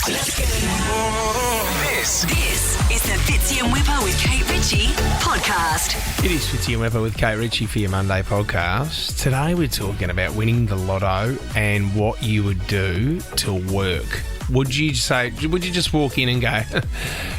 This is the Fitzy and Whipper with Kate Ritchie podcast. It is Fitzy and Whipper with Kate Ritchie for your Monday podcast. Today we're talking about winning the Lotto and what you would do to work. Would you just walk in and go,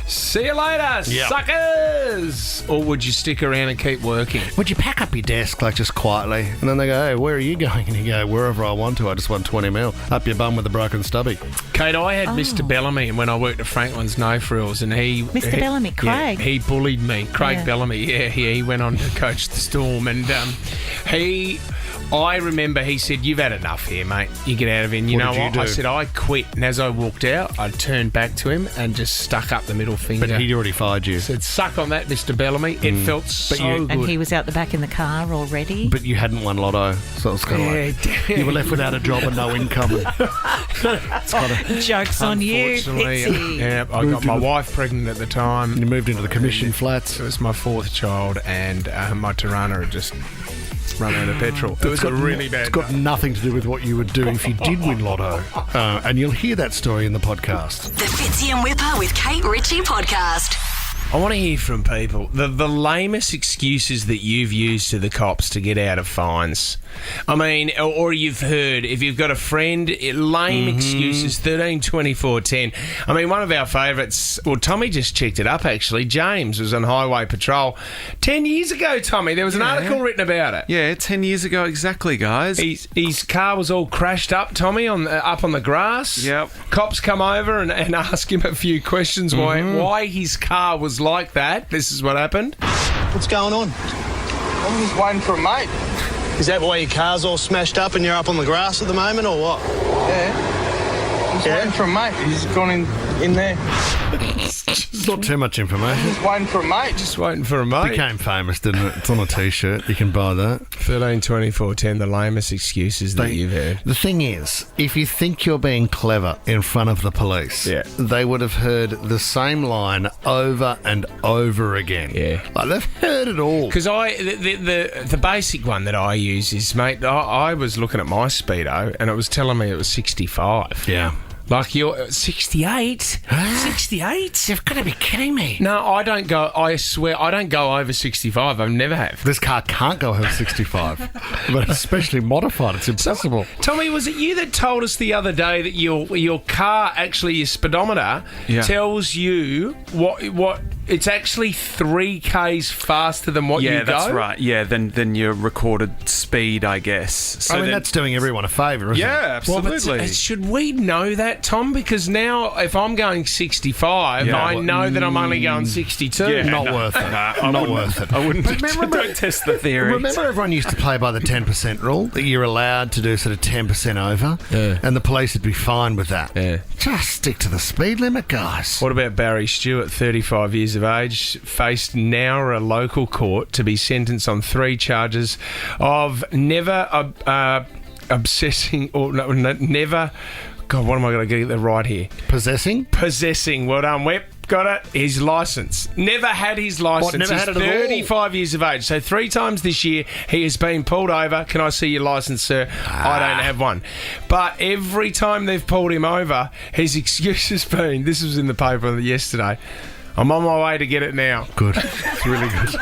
see you later, suckers? Or would you stick around and keep working? Would you pack up your desk, like, just quietly? And then they go, hey, where are you going? And you go, wherever I want to. I just want 20 mil. Up your bum with a broken stubby. Kate, I had Mr. Bellamy when I worked at Franklin's No Frills, and Mr. Bellamy, Craig. Yeah, he bullied me. Craig Bellamy, he went on to coach the Storm, and I remember he said, you've had enough here, mate. You get out of here. And you know what? I said, I quit. And as I walked out, I turned back to him and just stuck up the middle finger. But he'd already fired you. Said, suck on that, Mr. Bellamy. It felt so good. And he was out the back in the car already. But you hadn't won Lotto, so it was kind of like you were left without a job and no income. Jokes on you, Unfortunately, Fitzy. yeah, I got my wife pregnant at the time. You moved into the commission flats. It was my fourth child, and my Tirana had just run out of petrol. It was really bad. It's got nothing to do with what you would do if you did win Lotto. And you'll hear that story in the podcast. The Fitzy and Whipper with Kate Ritchie podcast. I want to hear from people the lamest excuses that you've used to the cops to get out of fines. I mean, or you've heard, if you've got a friend, lame excuses, 13, 24, 10. I mean, one of our favourites, well, Tommy just checked it up, actually. James was on highway patrol 10 years ago, Tommy. There was an article written about it. Yeah, 10 years ago exactly, guys. His car was all crashed up, Tommy, up on the grass. Yep. Cops come over and ask him a few questions why his car was like that. This is what happened. What's going on? I'm just waiting for a mate. Is that why your car's all smashed up and you're up on the grass at the moment, or what? Yeah. I'm just waiting for a mate. He's gone in there. It's not too much information. Just waiting for a mate. Just waiting for a mate. Became famous, didn't it? It's on a T-shirt. You can buy that. 13, 24, 10, the lamest excuses that you've heard. The thing is, if you think you're being clever in front of the police, they would have heard the same line over and over again. Yeah. Like, they've heard it all. Because the basic one that I use is, mate, I was looking at my Speedo and it was telling me it was 65. Yeah. Like, you're 68? 68? You've got to be kidding me. No, I swear, I don't go over 65. I never have. This car can't go over 65. But especially modified, it's impossible. Tommy, was it you that told us the other day that your car, actually, your speedometer, tells you what it's actually 3 Ks faster than what you go? Yeah, that's right. Yeah, than your recorded speed, I guess. So that's doing everyone a favour, isn't it? Yeah, absolutely. Well, should we know that, Tom? Because now, if I'm going 65, I know that I'm only going 62. Yeah, not worth it. Not worth it. I wouldn't. Don't test the theory. Remember, everyone used to play by the 10% rule, that you're allowed to do sort of 10% over, and the police would be fine with that. Yeah. Just stick to the speed limit, guys. What about Barry Stewart, 35 years of age, faced now a local court to be sentenced on 3 charges of never obsessing or never. God, what am I going to get that right here? Possessing. Well done, Web. Got it. His licence. Never had his licence. Never had it at all? 35 years of age. So 3 times this year he has been pulled over. Can I see your licence, sir? I don't have one. But every time they've pulled him over, his excuse has been, this was in the paper yesterday, I'm on my way to get it now. Good. It's really good.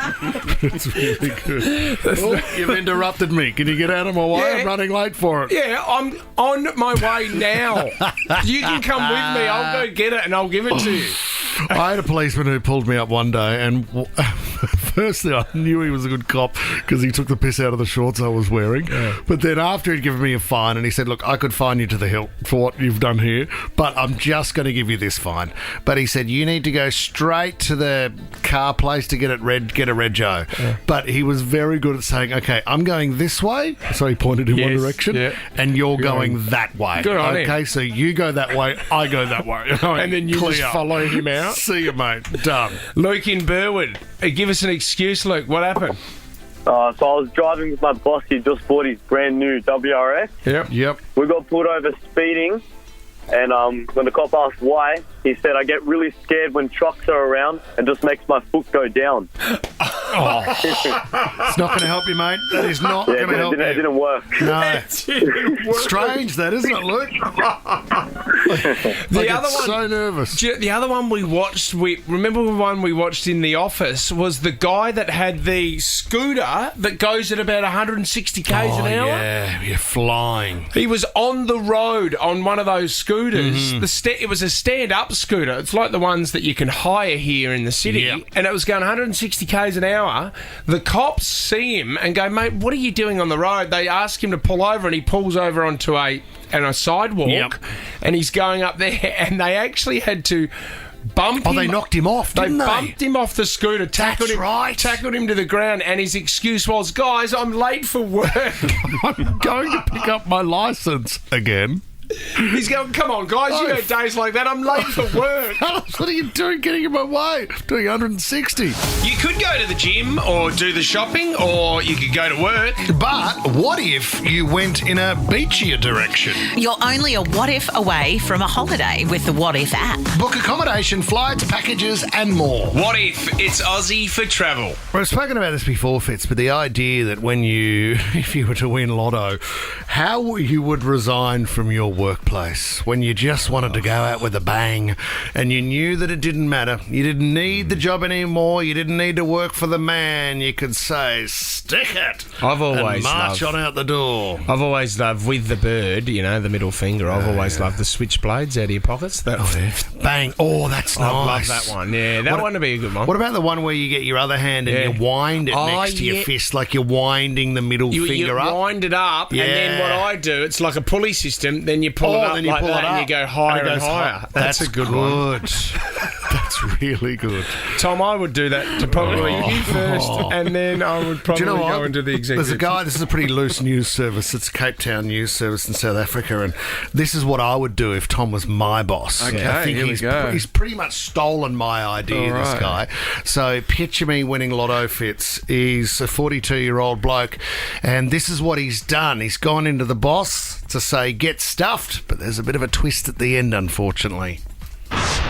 It's really good. You've interrupted me. Can you get out of my way? I'm running late for it. Yeah, I'm on my way now. You can come with me. I'll go get it and I'll give it to you. I had a policeman who pulled me up one day, and firstly I knew he was a good cop because he took the piss out of the shorts I was wearing. Yeah. But then after he'd given me a fine, and he said, look, I could fine you to the hilt for what you've done here, but I'm just going to give you this fine. But he said, you need to go straight to the car place to get a rego. Yeah. But he was very good at saying, okay, I'm going this way. So he pointed in one direction, and you're going that way. Good on him. So you go that way, I go that way. And then you just follow him out. See you, mate. Done. Luke in Burwood. Give us an excuse, Luke. What happened? So I was driving with my boss. He just bought his brand new WRS. Yep. We got pulled over speeding, and when the cop asked why, he said, I get really scared when trucks are around and just makes my foot go down. It's not going to help you, mate. That is not Yeah, going to help it you. didn't work. No. Strange, that, isn't it, Luke? The I other get one, so nervous. the other one we watched, remember the one we watched in The Office, was the guy that had the scooter that goes at about 160 k's an hour. Yeah, you're flying. He was on the road on one of those scooters. Mm-hmm. It was a stand-up scooter. It's like the ones that you can hire here in the city. Yep. And it was going 160 k's an hour. The cops see him and go, mate, what are you doing on the road? They ask him to pull over, and he pulls over onto a sidewalk. Yep. And he's going up there, and they actually had to bump him. Oh, they knocked him off, didn't they? bumped him off the scooter, tackled him to the ground, and his excuse was, guys, I'm late for work. I'm going to pick up my licence again. He's going, come on, guys, you know days like that, I'm late for work. What are you doing getting in my way? Doing 160. You could go to the gym or do the shopping, or you could go to work. But what if you went in a beachier direction? You're only a what if away from a holiday with the What If app. Book accommodation, flights, packages and more. What if it's Aussie for travel? We've spoken about this before, Fitz, but the idea that if you were to win Lotto, how you would resign from your workplace when you just wanted to go out with a bang and you knew that it didn't matter. You didn't need the job anymore. You didn't need to work for the man. You could say, stick it. I've always and march on out the door. I've always loved, with the bird, the middle finger, I've always loved the switchblades out of your pockets. Bang. Oh, that's nice. I love that one. Yeah, that one would be a good one. What about the one where you get your other hand and you wind it next to your fist, like you're winding the middle finger up? You wind it up, and then what I do, it's like a pulley system, then you pull it up like that, and you go higher and higher. That's a good one. That's really good. Tom, I would do that to probably you first, and then I would probably go into the executive. There's a guy, this is a pretty loose news service. It's Cape Town News Service in South Africa, and this is what I would do if Tom was my boss. Okay, I think here we go. he's pretty much stolen my idea, this guy. So picture me winning Lotto, Fitz. He's a 42-year-old bloke, and this is what he's done. He's gone into the boss to say, get stuffed, but there's a bit of a twist at the end, unfortunately.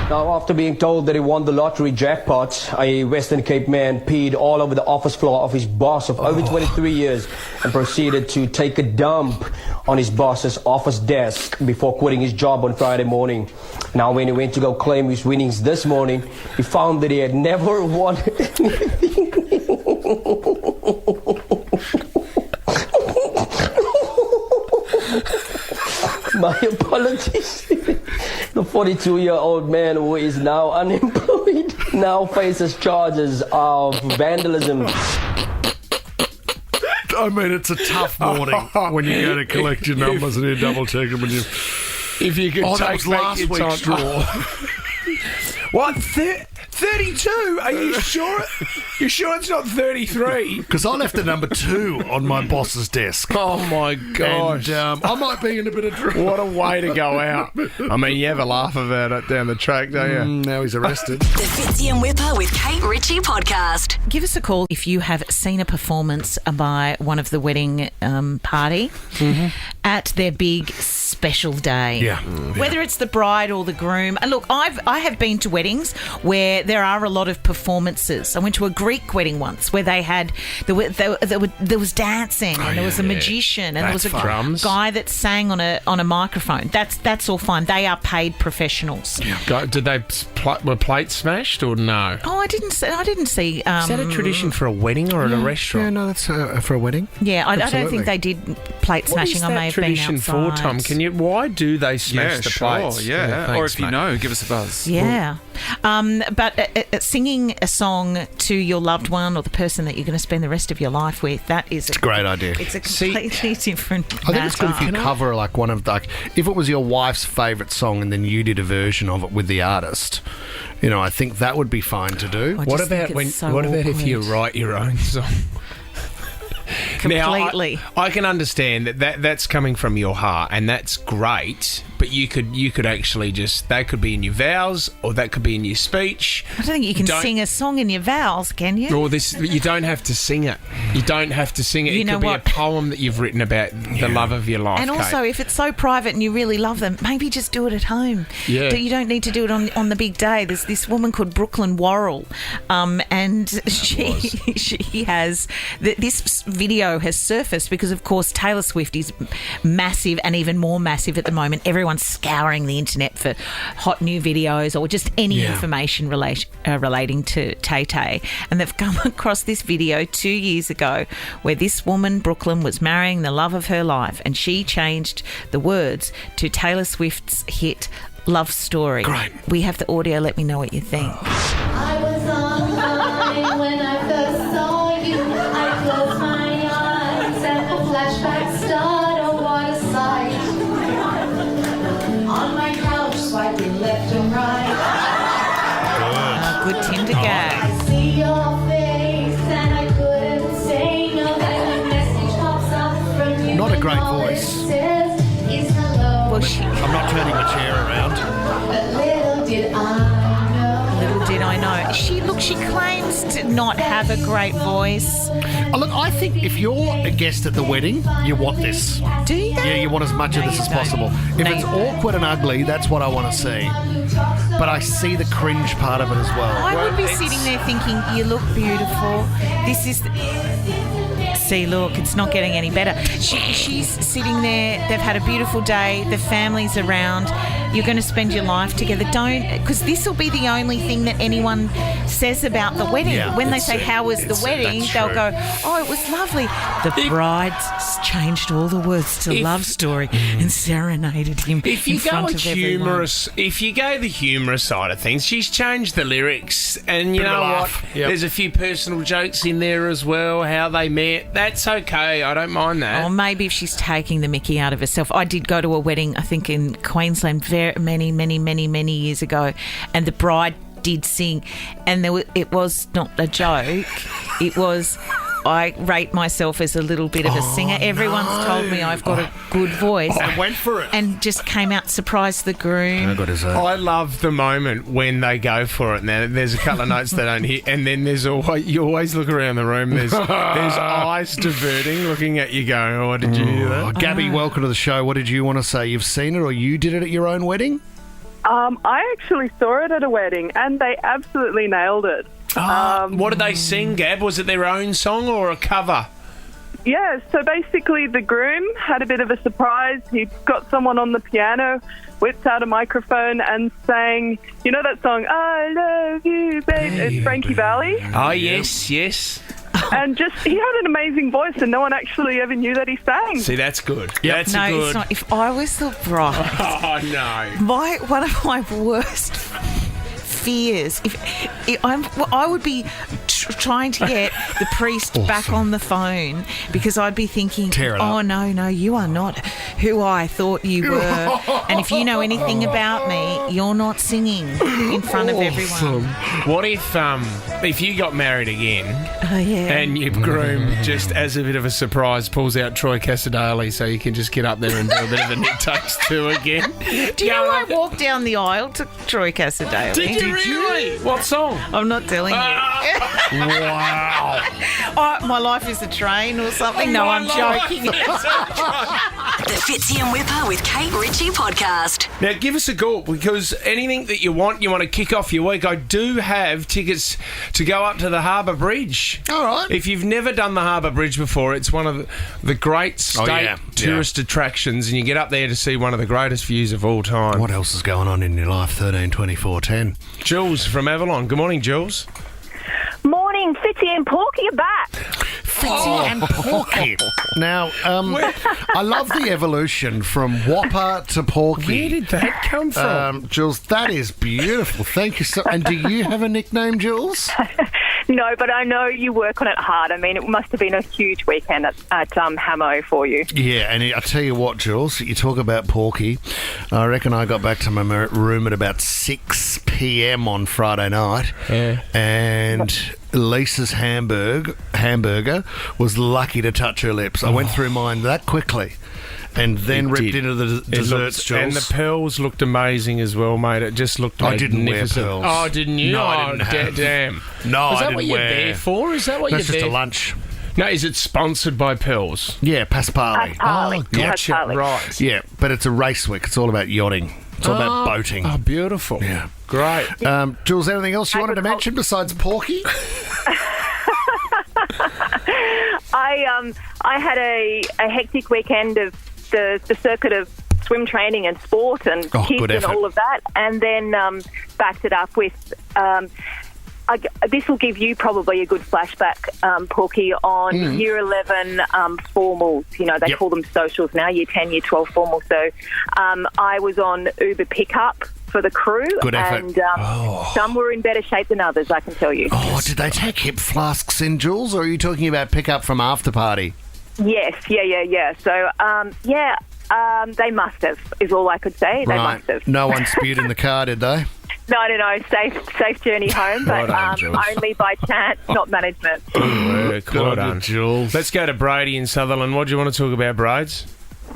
Now, after being told that he won the lottery jackpot, a Western Cape man peed all over the office floor of his boss of over 23 years and proceeded to take a dump on his boss's office desk before quitting his job on Friday morning. Now, when he went to go claim his winnings this morning, he found that he had never won anything. My apologies. The 42-year-old man, who is now unemployed, now faces charges of vandalism. I mean, it's a tough morning when you go to collect your numbers and you double check them and you... If you could that take was back last your week's time. draw. What? 32? Are you sure? You sure it's not 33? Because I left the number 2 on my boss's desk. Oh my gosh! And I might be in a bit of trouble. What a way to go out! I mean, you have a laugh about it down the track, don't you? Now he's arrested. The Fitzy and Whipper with Kate Ritchie podcast. Give us a call if you have seen a performance by one of the wedding party at their big special day. Yeah. Whether it's the bride or the groom. And look, I have been to weddings where there are a lot of performances. I went to a Greek wedding once where there was dancing and there was a magician and there was a guy that sang on a microphone. That's all fine. They are paid professionals. Yeah. Did they were plates smashed or no? Oh, I didn't see. Is that a tradition for a wedding or at a restaurant? Yeah, no, that's for a wedding. Yeah, I don't think they did plate smashing. I may have been tradition outside. for, Tom? Why do they smash the plates? Yeah, Thanks, or if you mate. know, give us a buzz. Yeah. But singing a song to your loved one or the person that you're going to spend the rest of your life with, it's a great idea. It's a completely different I think it's good if you cover like one of if it was your wife's favourite song and then you did a version of it with the artist. I think that would be fine to do. What about if you write your own song? Completely. Now, I can understand that's coming from your heart, and that's great. but you could actually that could be in your vows, or that could be in your speech. I don't think you can sing a song in your vows, can you? Or you don't have to sing it. You don't have to sing it. You it know could be what? a poem that you've written about the love of your life. And also, if it's so private and you really love them, maybe just do it at home. Yeah. You don't need to do it on the big day. There's this woman called Brooklyn Worrell, and she has this video has surfaced because, of course, Taylor Swift is massive and even more massive at the moment. Everyone's scouring the internet for hot new videos or just any information relating to Tay-Tay, and they've come across this video 2 years ago where this woman, Brooklyn, was marrying the love of her life, and she changed the words to Taylor Swift's hit Love Story. Great. We have the audio. Let me know what you think. I was online when I first saw you. I closed my eyes and the flashback started. Oh, what a sight. On my couch, swiping left and right. Good Tinder gag. I see your face and I couldn't say no. Then a message pops up from you. Not a great and all it voice. says is hello. Well, I'm not turning the chair around. But little did I know. little did I know. She claims to not have a great voice. Oh, look, I think if you're a guest at the wedding, you want this. Do you? Yeah, you want as much of this as possible. If it's awkward and ugly, that's what I want to see. But I see the cringe part of it as well. I would be sitting there thinking, you look beautiful. This is... See, look, it's not getting any better. She's sitting there. They've had a beautiful day. The family's around. You're going to spend your life together. Don't... Because this will be the only thing that anyone says about the wedding. Yeah, when they say, how was the wedding? that's They'll true. go, oh, it was lovely. The bride changed all the words to Love Story and serenaded him If in you go front with of everyone. humorous, if you go the humorous side of things, she's changed the lyrics, and you Bit of know a what? laugh. Yep. There's a few personal jokes in there as well. How they met, that's okay. I don't mind that. Or maybe if she's taking the mickey out of herself. I did go to a wedding, I think in Queensland, many years ago, and the bride did sing, and it was not a joke. It was... I rate myself as a little bit of a singer. Everyone's told me I've got a good voice. I went for it. And just came out, surprised the groom. I got to say. I love the moment when they go for it. Now, there's a couple of notes they don't hit, and then there's always, you always look around the room. There's eyes diverting, looking at you, going, "Oh, did you hear that?" Gabby, welcome to the show. What did you want to say? You've seen it, or you did it at your own wedding? I actually saw it at a wedding, and they absolutely nailed it. What did they sing, Gab? Was it their own song or a cover? Yeah, so basically the groom had a bit of a surprise. He got someone on the piano, whipped out a microphone and sang, you know that song, I Love You, Babe? It's Frankie Valli. Oh, yes. And he had an amazing voice, and no one actually ever knew that he sang. See, that's good. Yep. That's No, good. it's not. If I was the bride... Oh, no. One of my worst fears. I would be trying to get the priest back on the phone, because I'd be thinking, Tear it oh up. no, you are not who I thought you were, and if you know anything about me, you're not singing in front of everyone. What if you got married again Yeah. and your groom, just as a bit of a surprise, pulls out Troy Casadale so you can just get up there and do a bit of a Nick Takes Two again? Do you know I walked down the aisle to Troy Casadale? Did you really? What song? I'm not telling you. Wow. My life is a train or something. No, I'm joking. The Fitzy and Whipper with Kate Ritchie podcast. Now, give us a call, because anything that you want to kick off your week, I do have tickets to go up to the Harbour Bridge. All right. If you've never done the Harbour Bridge before, it's one of the great state tourist attractions, and you get up there to see one of the greatest views of all time. What else is going on in your life? 13, 24, 10. Jules from Avalon. Good morning, Jules. Morning, Fitzy and Porky are back. Fitzy and Porky. Now, I love the evolution from Whopper to Porky. Where did that come from? Jules, that is beautiful. Thank you so. And do you have a nickname, Jules? No, but I know you work on it hard. I mean, it must have been a huge weekend at Hamo for you. Yeah, and I tell you what, Jules, you talk about Porky. I reckon I got back to my room at about 6 p.m. on Friday night, and Lisa's hamburger was lucky to touch her lips. I went through mine that quickly. and then It ripped did. into the It desserts, looked- and the Jules. pearls looked amazing as well, mate. It just looked I didn't wear magnificent. pearls. Oh, didn't you? No, I Oh, didn't have. damn. No, Is I that what didn't you're wear. there for? Is that what That's you're just there a lunch. No, is it sponsored by Pearls? Yeah, Pasquale. Pasquale. Gotcha. Pasquale. Right. Yeah, but it's a racewick. It's all about yachting. It's all about boating. Oh, beautiful. Yeah. Great. Jules, anything else you wanted to mention besides Porky? I had a hectic weekend of the circuit of swim training and sport and Oh, kids good and effort. all of that, and then backed it up with. This will give you probably a good flashback, Porky, on Year 11 formals. You know, they call them socials now, Year 10, Year 12 formals. So I was on Uber pickup for the crew. Good effort. And some were in better shape than others, I can tell you. Oh, did they take hip flasks in, Jules, or are you talking about pickup from after party? Yes, yeah. So, they must have, is all I could say. They must have. No one spewed in the car, did they? No. Safe journey home, but Well done, Jules. only by chance, not management. Good on you, done. Jules. Let's go to Brady in Sutherland. What do you want to talk about, Braids?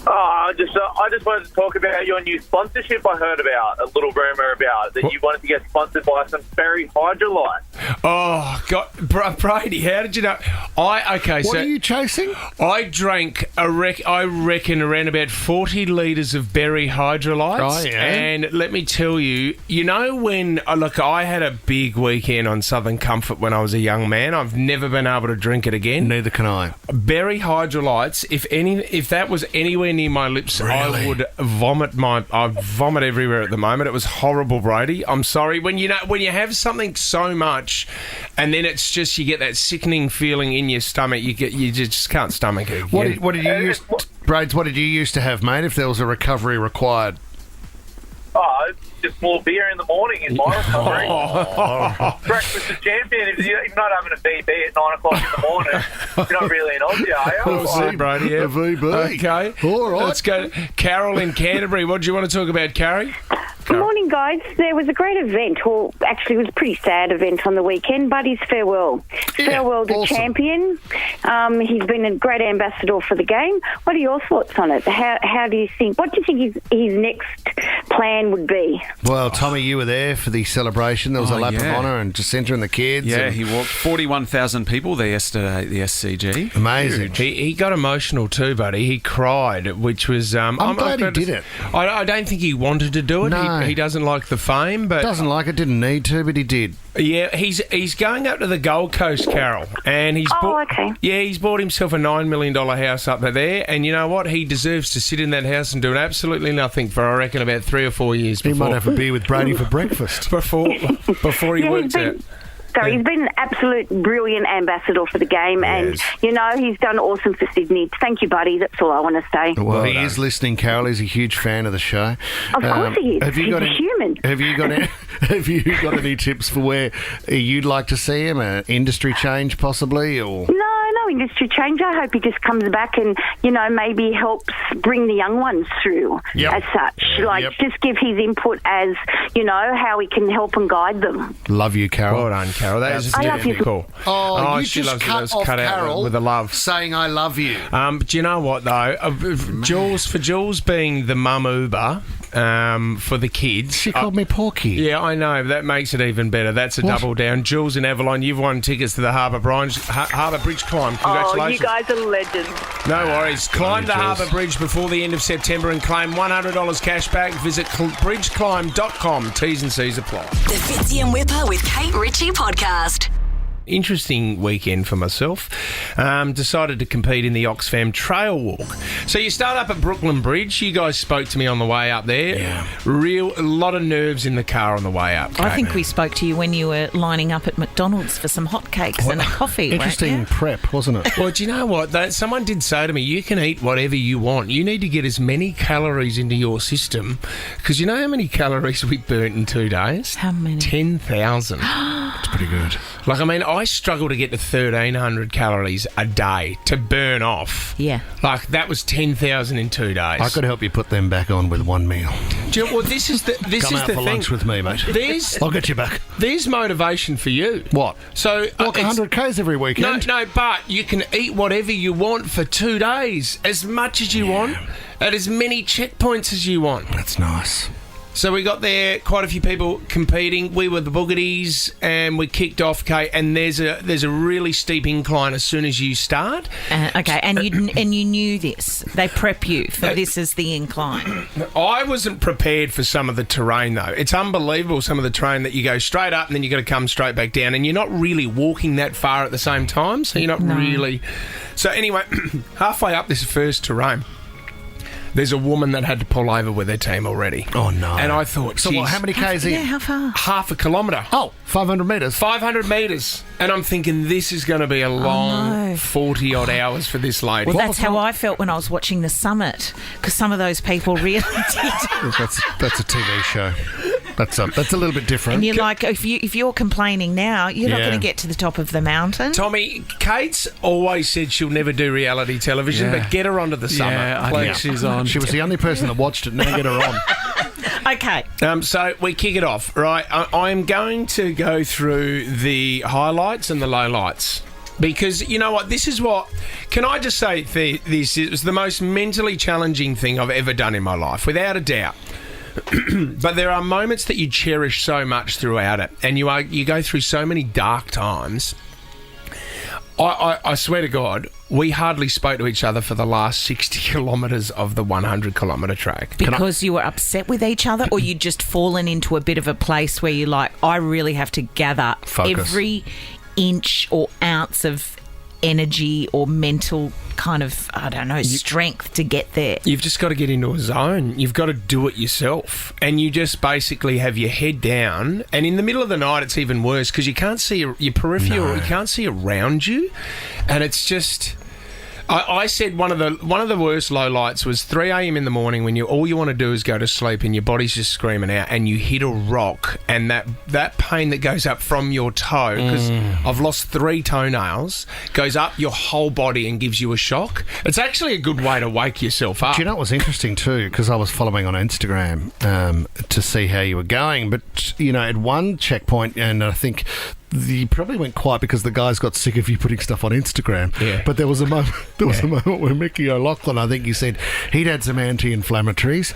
I just wanted to talk about your new sponsorship I heard about, a little rumour about, that you wanted to get sponsored by some Berry Hydrolyte. Oh, God. Brady, how did you know? What are you chasing? I drank, I reckon, around about 40 litres of berry hydrolytes. Oh, yeah. And let me tell you, you know when, look, I had a big weekend on Southern Comfort when I was a young man. I've never been able to drink it again. Neither can I. Berry hydrolytes, if that was anywhere near my lips, I would vomit. I vomit everywhere at the moment. It was horrible, Brady. I'm sorry. When you have something so much, and then it's just you get that sickening feeling in your stomach. You just can't stomach it. What did you use, Braids? What did you used to have, mate? If there was a recovery required. Just more beer in the morning is my recovery. Breakfast of champion. If you're not having a VB at 9 o'clock in the morning, you're not really an Aussie, are you? We'll see, Brady. Yeah. A VB. Okay. All right. Let's go. Carol in Canterbury. What do you want to talk about, Carrie? Good morning, guys. There was a great event, or actually it was a pretty sad event on the weekend, Buddy's farewell. Farewell to champion. He's been a great ambassador for the game. What are your thoughts on it? How do you think, what do you think his next plan would be? Well, Tommy, you were there for the celebration. There was a lap of honour and Jacinta and the kids. Yeah, and he walked 41,000 people there yesterday at the SCG. Amazing. He got emotional too, buddy. He cried, which was... I'm glad he did it. I don't think he wanted to do it. No. He doesn't like the fame, but... Doesn't like it, didn't need to, but he did. Yeah, he's going up to the Gold Coast, Carol, and he's he's bought himself a $9 million house up there, and you know what? He deserves to sit in that house and do absolutely nothing for, I reckon, about 3 or 4 years He before. might have a beer with Brady for breakfast. before he works out. So he's been an absolute brilliant ambassador for the game, and, you know, he's done awesome for Sydney. Thank you, Buddy. That's all I want to say. Well, he is listening, Carol. He's a huge fan of the show. Of course he is. He's a human. Have you got any tips for where you'd like to see him? An industry change, possibly, or No industry change. I hope he just comes back and, you know, maybe helps bring the young ones through as such. Just give his input as, you know, how he can help and guide them. Love you, Carol. Well done, Carol. That is I love you. cool. Oh, you she just loves it. cut That's off cut out Carol with a love, saying I love you. But you know what though, Jules being the mum Uber for the kids. She called me Porky. Yeah, I know. That makes it even better. That's a double down. Jules in Avalon, you've won tickets to the Harbour Bridge climb. Congratulations. Oh, you guys are legends. No worries. Climb the Jules. Harbour Bridge before the end of September and claim $100 cash back. Visit bridgeclimb.com. T's and C's apply. The Fitzy and Whipper with Kate Ritchie podcast. Interesting weekend for myself. Decided to compete in the Oxfam Trailwalk. So you start up at Brooklyn Bridge. You guys spoke to me on the way up there. Yeah. A lot of nerves in the car on the way up. I think we spoke to you when you were lining up at McDonald's for some hotcakes and a coffee. Interesting prep, wasn't it? Well, do you know what? Someone did say to me, you can eat whatever you want. You need to get as many calories into your system. Because you know how many calories we burnt in 2 days? How many? 10,000. It's pretty good. Like, I mean, I struggle to get to 1,300 calories a day to burn off. Yeah. Like, that was 10,000 in 2 days. I could help you put them back on with one meal. Do you know, well, this is the Come is out the for thing. lunch with me, mate. I'll get you back. There's motivation for you. What? So Walk 100 Ks every weekend. No, but you can eat whatever you want for 2 days, as much as you want, at as many checkpoints as you want. That's nice. So we got there, quite a few people competing. We were the Boogaties, and we kicked off, Kate. And there's a really steep incline as soon as you start. Okay, and you knew this. They prep you for this as the incline. I wasn't prepared for some of the terrain, though. It's unbelievable, some of the terrain that you go straight up and then you got to come straight back down, and you're not really walking that far at the same time, so you're not really. So anyway, halfway up this first terrain, there's a woman that had to pull over with her team already. Oh, no. And I thought, so what, how many Ks in? Yeah, how far? Half a kilometre. Oh, 500 metres. 500 metres. And I'm thinking, this is going to be a long 40-odd hours for this lady. Well, that's how I felt when I was watching the summit, because some of those people really did. That's a TV show. That's a little bit different. And you're like, if you're complaining now, you're not going to get to the top of the mountain. Tommy, Kate's always said she'll never do reality television, but get her onto the summit. I think she's on. She was the only person that watched it. Now get her on. Okay. So we kick it off, right? I'm going to go through the highlights and the lowlights. Because, you know what, this is what... Can I just say this? It was the most mentally challenging thing I've ever done in my life, without a doubt. But there are moments that you cherish so much throughout it, and you go through so many dark times. I swear to God, we hardly spoke to each other for the last 60 kilometres of the 100-kilometre track. Because you were upset with each other, or you'd just fallen into a bit of a place where you're like, I really have to gather every inch or ounce of energy or mental kind of, I don't know, strength to get there. You've just got to get into a zone. You've got to do it yourself. And you just basically have your head down. And in the middle of the night, it's even worse because you can't see your peripheral. You can't see around you. And it's just... I said one of the worst lowlights was 3 a.m. in the morning when all you want to do is go to sleep and your body's just screaming out and you hit a rock and that pain that goes up from your toe, because I've lost 3 toenails, goes up your whole body and gives you a shock. It's actually a good way to wake yourself up. Do you know what was interesting too? Because I was following on Instagram to see how you were going, but you know, at one checkpoint, and I think you probably went quiet because the guys got sick of you putting stuff on Instagram. Yeah. But there was a moment. A moment where Mickey O'Loughlin, I think he said he'd had some anti-inflammatories.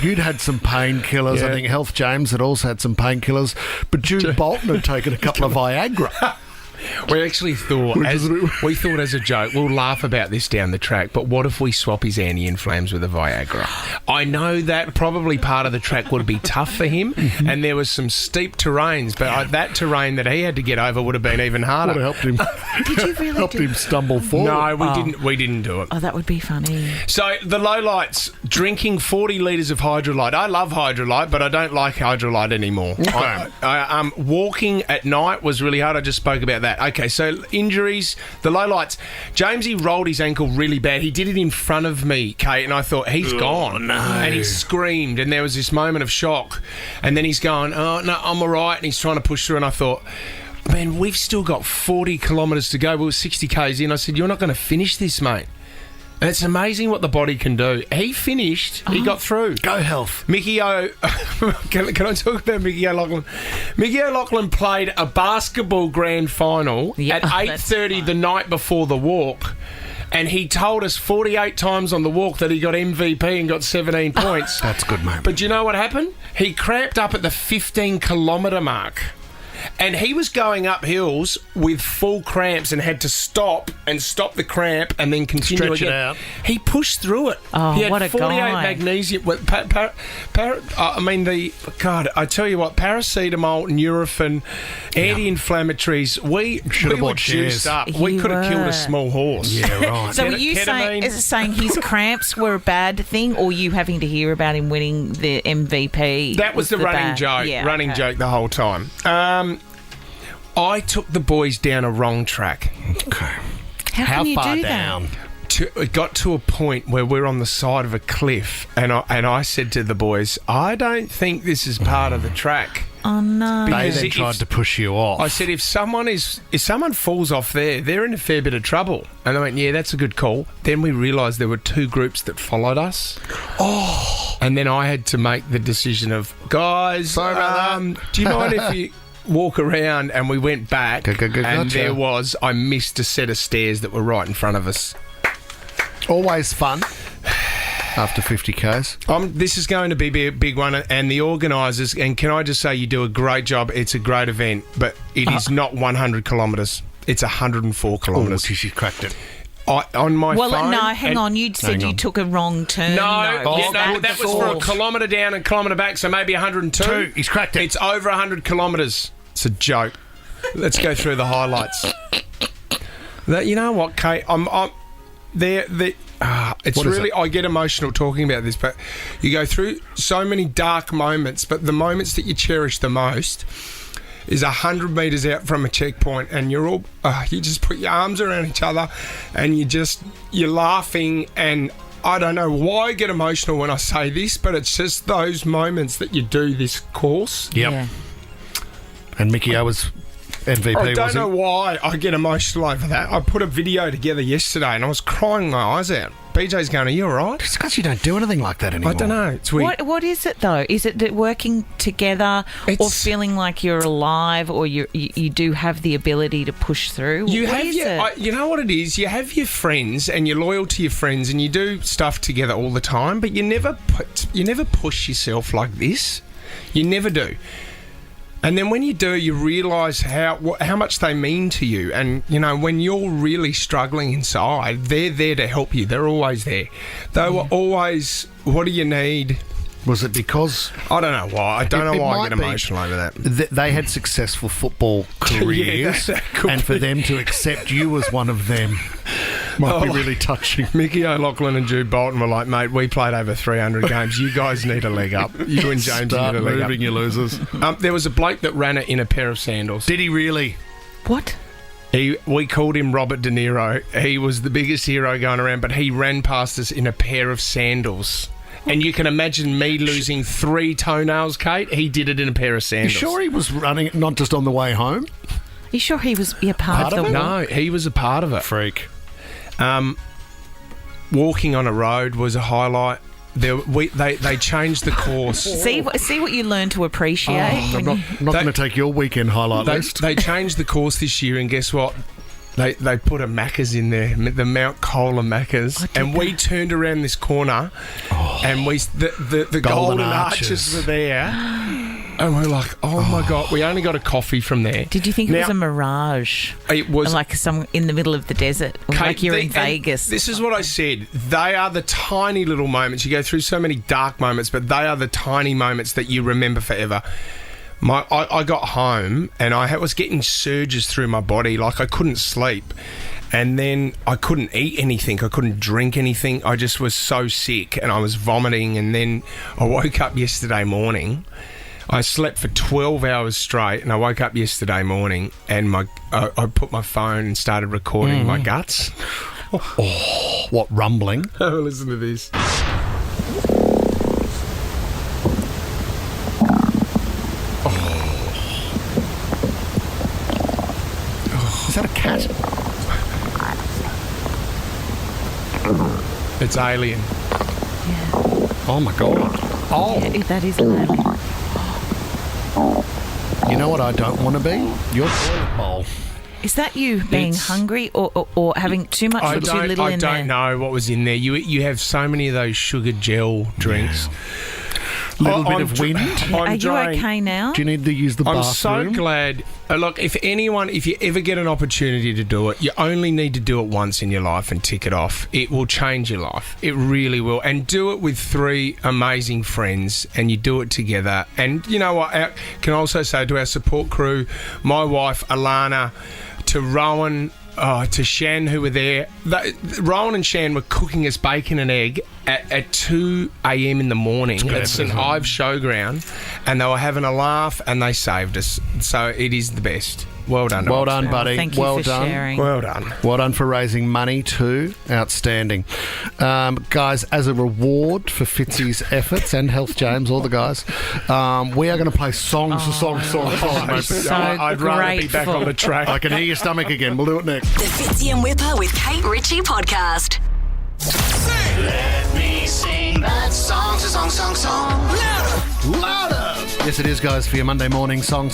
You'd had some painkillers. I think Health James had also had some painkillers. But Jude Bolton had taken a couple of Viagra. We actually thought, we thought as a joke, we'll laugh about this down the track, but what if we swap his anti-inflams with a Viagra? I know that probably part of the track would be tough for him, and there was some steep terrains, but that terrain that he had to get over would have been even harder. Would have helped him. Did you really helped him stumble forward? No, we didn't do it. Oh, that would be funny. So the lowlights: drinking 40 litres of Hydrolyte. I love Hydrolyte, but I don't like Hydrolyte anymore. Okay. Walking at night was really hard. I just spoke about that. Okay, so injuries, the lowlights. Jamesy rolled his ankle really bad. He did it in front of me, Kate, and I thought, he's gone. No. And he screamed, and there was this moment of shock. And then he's going, oh, no, I'm all right, and he's trying to push through, and I thought, man, we've still got 40 kilometres to go. We were 60 Ks in. I said, you're not going to finish this, mate. And it's amazing what the body can do. He finished. He got through. Go Health. Mickey O... can I talk about Mickey O'Loughlin? Mickey O'Loughlin played a basketball grand final at 8:30 the night before the walk. And he told us 48 times on the walk that he got MVP and got 17 points. That's good, mate. But do you know what happened? He cramped up at the 15-kilometre mark. And he was going up hills with full cramps and had to stop the cramp and then continue Stretch again. it out. He pushed through it. Oh, he had what a 48 guy. magnesium. I tell you what, paracetamol, Nurofen, anti-inflammatories. We were juiced up. We could have killed a small horse. Yeah, right. So were you saying his cramps were a bad thing, or you having to hear about him winning the MVP? That was the running joke. Yeah, running joke the whole time. I took the boys down a wrong track. Okay. How can you far do down? It got to a point where we're on the side of a cliff, and I said to the boys, I don't think this is part of the track. Oh no! They Because then if- tried to push you off. I said, if someone falls off there, they're in a fair bit of trouble. And I went, yeah, that's a good call. Then we realised there were 2 groups that followed us. Oh! And then I had to make the decision of, guys, Sorry about that. do you mind if you walk around? And we went back, and Gotcha. I missed a set of stairs that were right in front of us. Always fun after 50 Ks. This is going to be a big one, and the organisers, and can I just say, you do a great job. It's a great event, but it is not 100 kilometres. It's 104 kilometres. Oh, she cracked it. On my phone... Well, no, hang on. You said you took a wrong turn. No, though. that was for a kilometre down and kilometre back, so maybe 102. He's cracked it. It's over 100 kilometres. It's a joke. Let's go through the highlights. You know what, Kate? It's What is really... it? I get emotional talking about this, but you go through so many dark moments, but the moments that you cherish the most is 100 metres out from a checkpoint, and you're all... you just put your arms around each other, and you're laughing, and I don't know why I get emotional when I say this, but it's just those moments that you do this course. Yep. Yeah. And Mickey O was MVP, I don't was he? know why I get emotional over that. I put a video together yesterday and I was crying my eyes out. BJ's going, are you all right? It's because you don't do anything like that anymore. I don't know. It's weird. What is it though? Is it that working together, or feeling like you're alive, or you do have the ability to push through? You What have is it? you know what it is? You have your friends and you're loyal to your friends and you do stuff together all the time, but you never push yourself like this. You never do. And then when you do, you realise how much they mean to you. And, you know, when you're really struggling inside, they're there to help you. They're always there. They were always, what do you need? Was it because... I don't know why. I don't know why I might get be emotional over that. They had successful football careers, that could and for be. them to accept you as one of them might be really touching. Mickey O'Loughlin and Jude Bolton were like, mate, we played over 300 games. You guys need a leg up. You and James Start need a leg moving, up. you losers. There was a bloke that ran it in a pair of sandals. Did he really? What? We called him Robert De Niro. He was the biggest hero going around, but he ran past us in a pair of sandals. And you can imagine me losing 3 toenails, Kate. He did it in a pair of You sandals. sure he was running not just on the way home? You sure he was part of the No, he was a part of it. Freak. Walking on a road was a highlight. They changed the course. See what you learn to appreciate. I'm not going to take your weekend highlight list. They changed the course this year, and guess what? They put a Macca's in there, the Mount Cola Macca's, and we turned around this corner, and the golden arches were there, and we're like, oh my God, we only got a coffee from there. Did you think it was a mirage? It was like some in the middle of the desert, or like you're in Vegas. This is what I said. They are the tiny little moments. You go through so many dark moments, but they are the tiny moments that you remember forever. I got home and I was getting surges through my body, like I couldn't sleep, and then I couldn't eat anything, I couldn't drink anything. I just was so sick and I was vomiting, and then I woke up yesterday morning. I slept for 12 hours straight, and I woke up yesterday morning and I put my phone and started recording my guts. Oh, what rumbling? Oh, listen to this. Is that a cat? It's alien. Oh my God. Oh. Yeah, that is loud. You know what I don't want to be? Your toilet bowl. Is that you being hungry or having too much or too little in there? I don't know what was in there. You have so many of those sugar gel drinks. Little bit of wind. Are you okay now? Do you need to use the bathroom? I'm so glad. Look, if you ever get an opportunity to do it, you only need to do it once in your life and tick it off. It will change your life. It really will. And do it with 3 amazing friends, and you do it together. And you know what? Can I also say to our support crew, my wife, Alana, to Rowan, to Shan, who were there. Rowan and Shan were cooking us bacon and egg at 2 a.m. in the morning at St Ives Showground, and they were having a laugh, and they saved us. So it is the best. Well done. Well done, buddy. Thank you well for done. sharing. Well done. Well done for raising money too. Outstanding. Guys, as a reward for Fitzy's efforts and Health James, all the guys, we are going to play songs. I'd rather be back on the track. I can hear your stomach again. We'll do it next. The Fitzy and Whipper with Kate Ritchie podcast. Let me sing that song. Louder! Yes, it is, guys, for your Monday morning song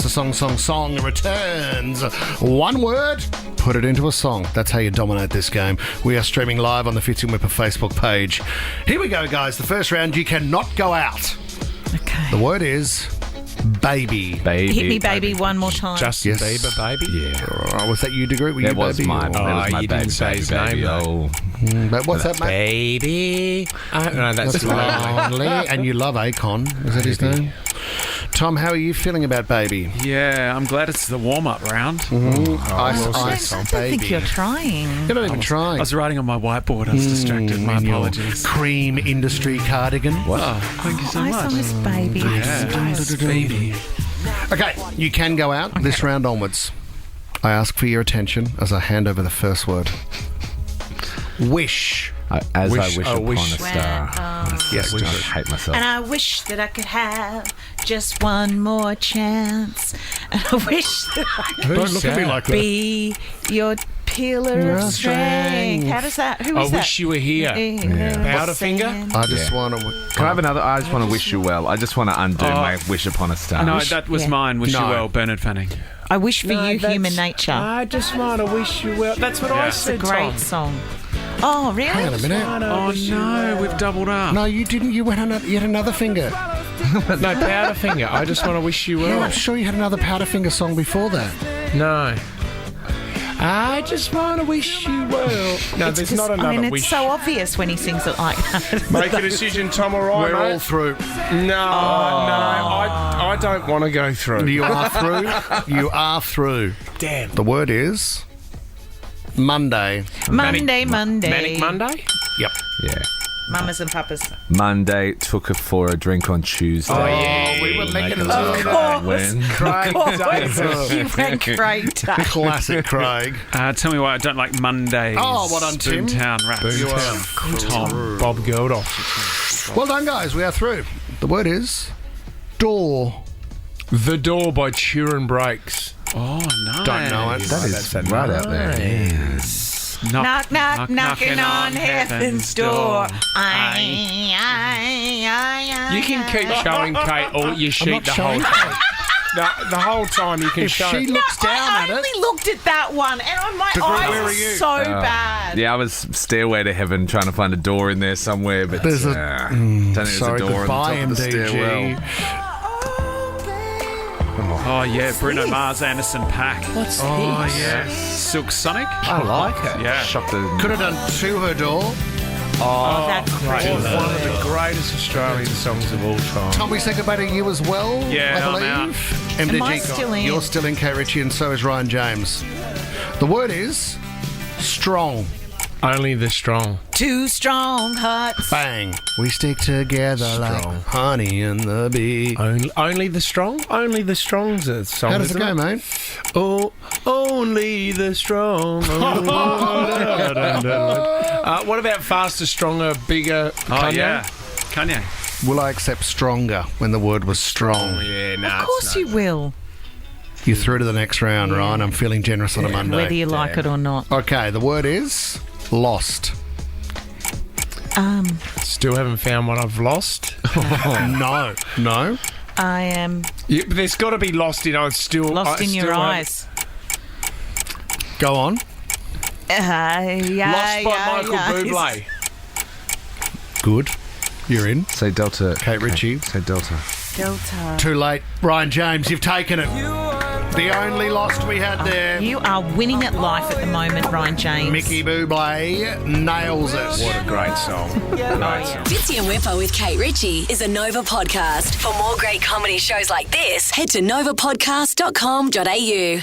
returns. One word, put it into a song. That's how you dominate this game. We are streaming live on the Fitzy and Whipper Facebook page. Here we go, guys. The first round, you cannot go out. Okay. The word is baby. Baby. Hit me, baby, one more time. Justin Bieber, baby. Yeah. Was that you, Degree? Were That you was baby? my you didn't say his baby. name, though. But what's that, mate? Baby. No, that's Lonely. And you love Akon. Is that his name? Tom, how are you feeling about baby? Yeah, I'm glad it's the warm-up round. Ice, I don't baby. think you're trying. You're not even trying. I was writing on my whiteboard. I was distracted. My in your apologies. Cream industry cardigan. Wow, thank you so Ice much. on this baby. Yeah, baby. Okay, you can go out this round onwards. I ask for your attention as I hand over the first word. Wish. I Wish- wish oh, upon wish. a star. Yes, I hate myself. And I wish that I could have just one more chance. And I wish that I could Don't look at me like that. be your pillar of strength. How does that? Who I was that? wish you were here. Powderfinger? I just want to... Can I have another? I just want to wish you well. I just want to undo my wish upon a star. No, that was mine. Wish you well, Bernard Fanning. I wish for you human nature. I just want to wish you well. That's what I It's a said, great Tom. song. Oh, really? Hang on a minute. Oh no, we've doubled up. No, you didn't. You had yet another finger. No, Powderfinger. I just want to wish you Yeah, well. I'm sure you had another Powderfinger song before that. No. I just want to wish you well. No, It's there's just- not another I mean, it's wish. so obvious when he sings it like that. Make a decision, Tom, all right, We're mate? all through. No, I don't want to go through. You are through. You are through. Damn. The word is Monday. Monday. Manic Monday? Yep. Yeah. Mamas and papas. Monday took her for a drink on Tuesday. Oh, yeah. we were making Make it a look little like win. Craig Davis. You went great. Classic Craig. Tell me why I don't like Mondays. Oh, what on, Tim? Boomtown rap. Tom. Bob Geldof. Well done, guys. We are through. The word is door. The Door by Turin Brakes. Oh, nice. Don't know it. That is right out there. Knock, knock, knocking on heaven's door. You can keep showing Kate all your sheet not the whole showing time. The whole time you can If show she looks down I at only it. looked at that one, and my Degree, eyes where are are you? so bad. Yeah, I was Stairway to Heaven trying to find a door in there somewhere, but There's a- don't think there's Sorry, a door goodbye, on the top of the MDG. stairwell. Oh, yeah, Bruno Mars, Anderson Paak. What's Oh, this? yeah. Silk Sonic? I like it. Yeah. Shocked that Could have done To Her Door. Oh, that's great. one of the greatest Australian songs of all time. Tom, we say goodbye to you as well. Yeah, I I'm believe. out. MDG, Am I still in? You're still in, Kate Ritchie, and so is Ryan James. The word is strong. Only the strong. Two strong hearts. Bang. We stick together Strong. like honey and the bee. Only the strong? Only the strong's a song. How does it isn't go, mate? Oh, only the strong. What about faster, stronger, bigger? Oh, Kanye? yeah. Kanye. Will I accept stronger when the word was strong? Yeah, no. Of course you will, You're through to the next round, Ryan. I'm feeling generous on a Monday. whether you like it or not. Okay, the word is lost. Still haven't found what I've lost. No. I am Yeah, but there's got to be lost in. lost in your eyes. Go on. Lost by Michael Bublé. Good. You're in. Say Delta. Kate Ritchie. Say Delta. Delta. Too late. Ryan James, you've taken it. The only lost we had there. You are winning at life at the moment, Ryan James. Mickey Bublé nails it. What a great song. Great song. Fitzy and Whipper with Kate Ritchie is a Nova podcast. For more great comedy shows like this, head to novapodcast.com.au.